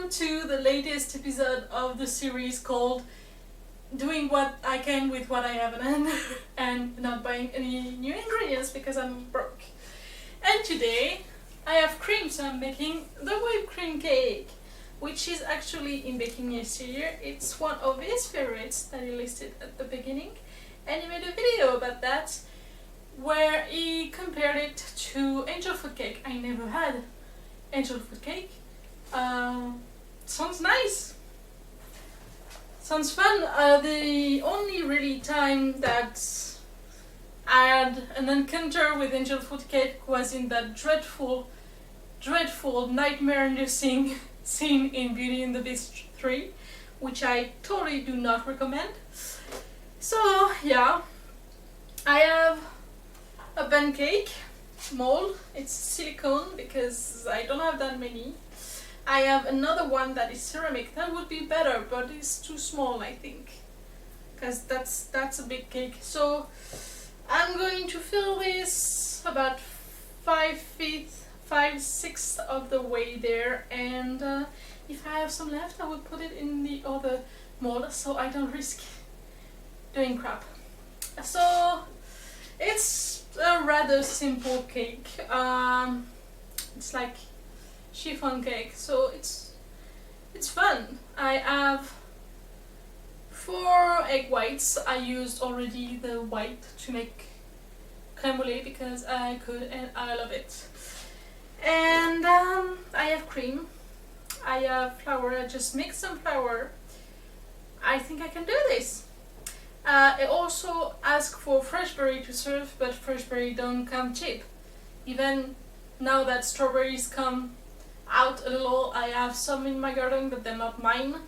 welcome to the latest episode of the series called Doing What I Can with What I Have at hand and not buying any new ingredients because I'm broke. And today I have cream, so I'm making the whipped cream cake, which is actually in Baking Yesteryear. It's one of his favorites that he listed at the beginning, and he made a video about that where he compared it to angel food cake. I never had angel food cake. Sounds nice. Sounds fun. The only really time that I had an encounter with angel food cake was in that dreadful, nightmare-inducing scene in Beauty and the Beast 3, which I totally do not recommend. So yeah, I have a pancake mold. It's silicone because I don't have that many. I have another one that is ceramic. That would be better, but it's too small, I think, because that's a big cake. So I'm going to fill this about 5/6 of the way there, and if I have some left, I will put it in the other mold so I don't risk doing crap. So it's a rather simple cake. It's like chiffon cake, so it's fun. I have 4 egg whites. I used already the white to make crème brûlée because I could, and I love it. And I have cream. I have flour. I just mixed some flour. I think I can do this. I also asked for fresh berry to serve, but fresh berry don't come cheap. Even now that strawberries come out a little, I have some in my garden, but they're not mine.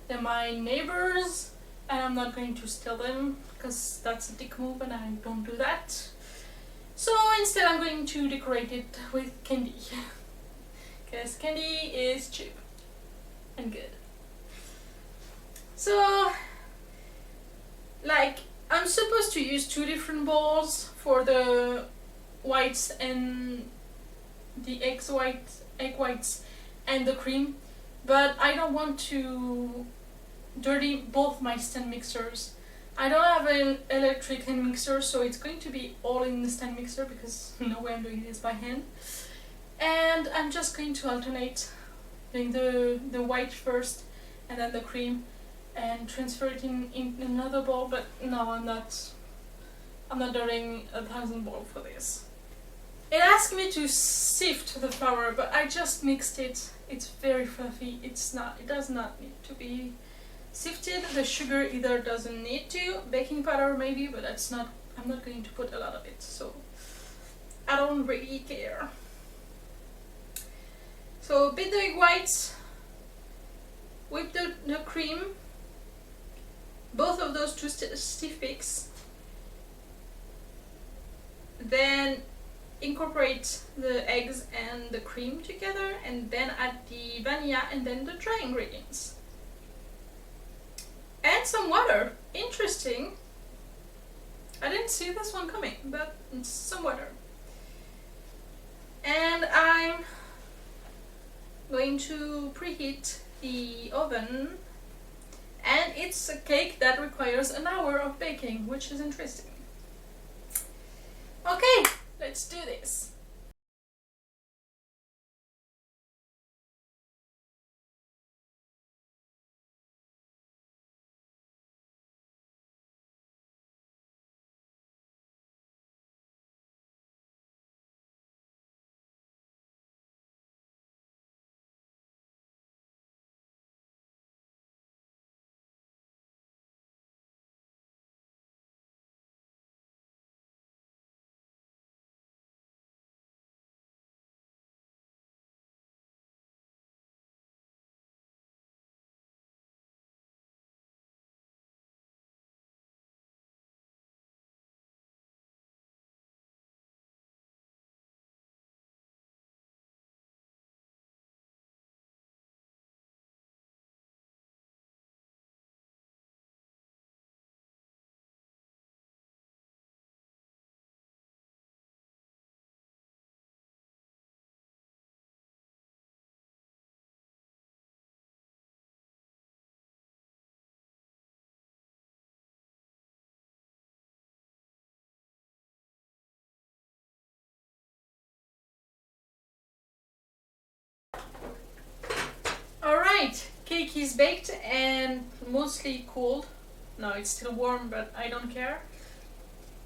They're my neighbors, and I'm not going to steal them because that's a dick move and I don't do that. So instead I'm going to decorate it with candy because candy is cheap and good. So like, I'm supposed to use 2 different bowls for the whites and the egg whites and the cream, but I don't want to dirty both my stand mixers. I don't have an electric hand mixer, so it's going to be all in the stand mixer because no way I'm doing this by hand. And I'm just going to alternate doing the white first and then the cream and transfer it in another bowl, but no, I'm not doing 1,000 bowls for this. It asked me to sift the flour, but I just mixed it. It's very fluffy. It does not need to be sifted. The sugar either doesn't need to. Baking powder maybe, but I'm not going to put a lot of it, so I don't really care. So beat the egg whites, whip the cream, both of those 2 stiff peaks, then incorporate the eggs and the cream together, and then add the vanilla and then the dry ingredients. And some water. Interesting. I didn't see this one coming, but it's some water. And I'm going to preheat the oven, and it's a cake that requires an hour of baking, which is interesting. Okay, let's do this. Alright, cake is baked and mostly cold. No, it's still warm, but I don't care.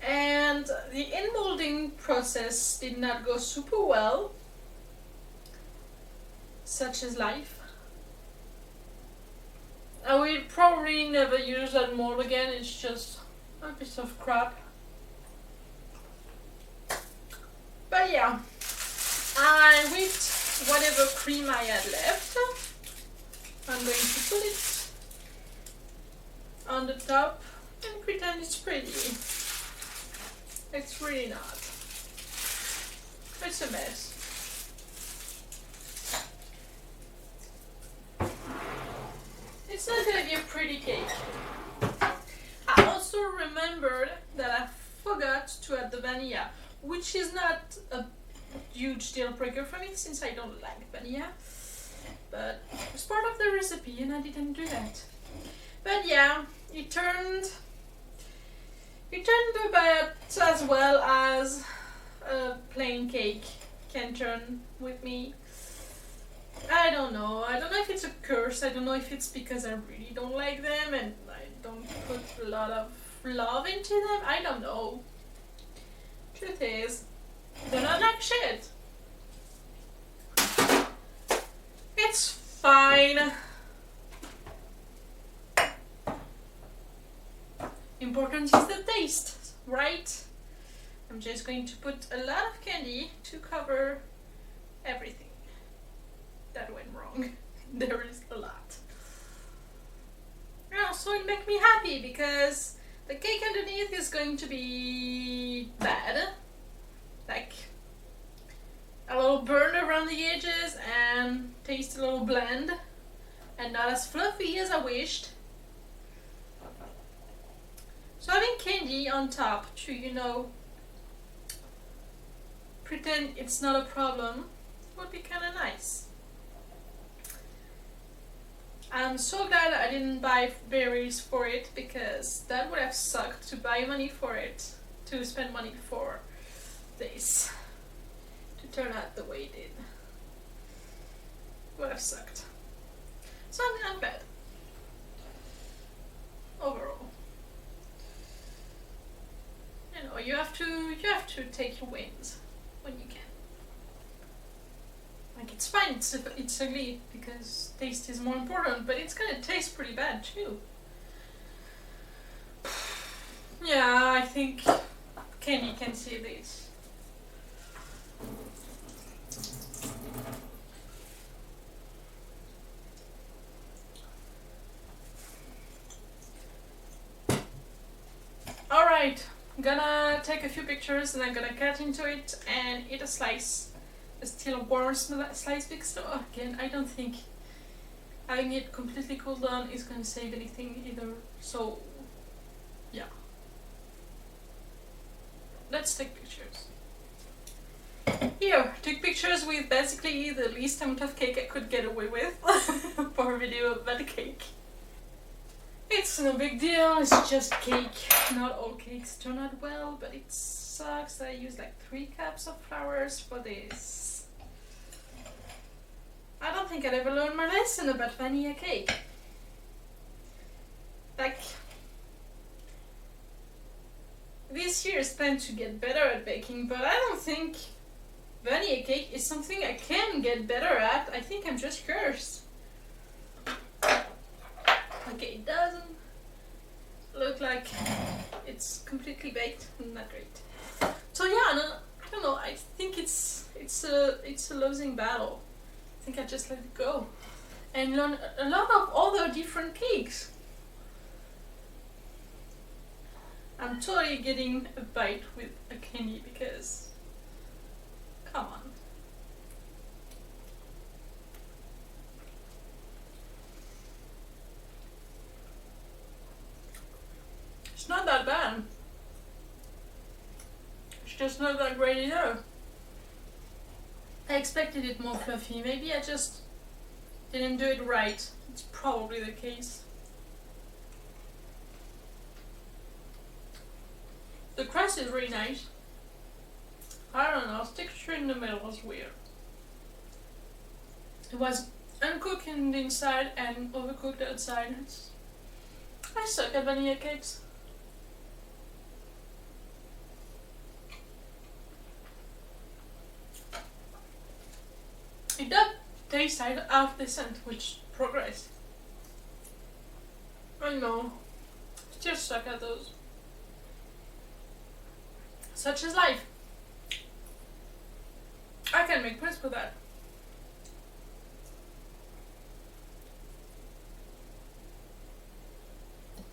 And the in-molding process did not go super well. Such is life. I will probably never use that mold again, it's just a piece of crap. But yeah, I whipped whatever cream I had left. I'm going to put it on the top and pretend it's pretty. It's really not. It's a mess. It's not gonna be a pretty cake. I also remembered that I forgot to add the vanilla, which is not a huge deal breaker for me since I don't like vanilla. But it's part of the recipe and I didn't do that. But yeah, it turned about as well as a plain cake can turn with me. I don't know if it's a curse, I don't know if it's because I really don't like them and I don't put a lot of love into them, I don't know. Truth is, they're not like shit. It's fine. Important is the taste, right? I'm just going to put a lot of candy to cover everything that went wrong. There is a lot. So it'll make me happy because the cake underneath is going to be bad. Like a little burned around the edges and taste a little bland and not as fluffy as I wished. So having candy on top to, you know, pretend it's not a problem would be kind of nice. I'm so glad I didn't buy berries for it because that would have sucked to buy money for it, to spend money for this to turn out the way it did. Would have sucked. So I'm not bad overall. You know, you have to take your wins when you can. Like it's fine, it's ugly because taste is more important, but it's gonna taste pretty bad too. Yeah, I think Kenny can see this. Alright, I'm gonna take a few pictures and I'm gonna cut into it and eat a slice. Still a warm slice because again I don't think having it completely cooled down is going to save anything either, so yeah, let's take pictures. Here, took pictures with basically the least amount of cake I could get away with for a video about the cake. It's no big deal, it's just cake. Not all cakes turn out well, but it sucks that I used like 3 cups of flowers for this. I don't think I'd ever learned my lesson about vanilla cake. Like, this year is planned to get better at baking, but I don't think vanilla cake is something I can get better at. I think I'm just cursed. Okay, it doesn't look like it's completely baked. Not great. So yeah, no, I don't know. I think it's a losing battle. I think I just let it go and learn a lot of other different cakes. I'm totally getting a bite with a candy because, come on. It's not that bad. It's just not that great either. I expected it more fluffy. Maybe I just didn't do it right. It's probably the case. The crust is really nice. I don't know, the texture in the middle was weird. It was uncooked in the inside and overcooked outside. I suck at vanilla cakes. It does taste half decent, which progress. I know. Still suck at those. Such is life. I can make peace with that.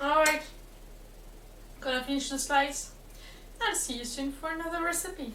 Alright. Gonna finish the slice. I'll see you soon for another recipe.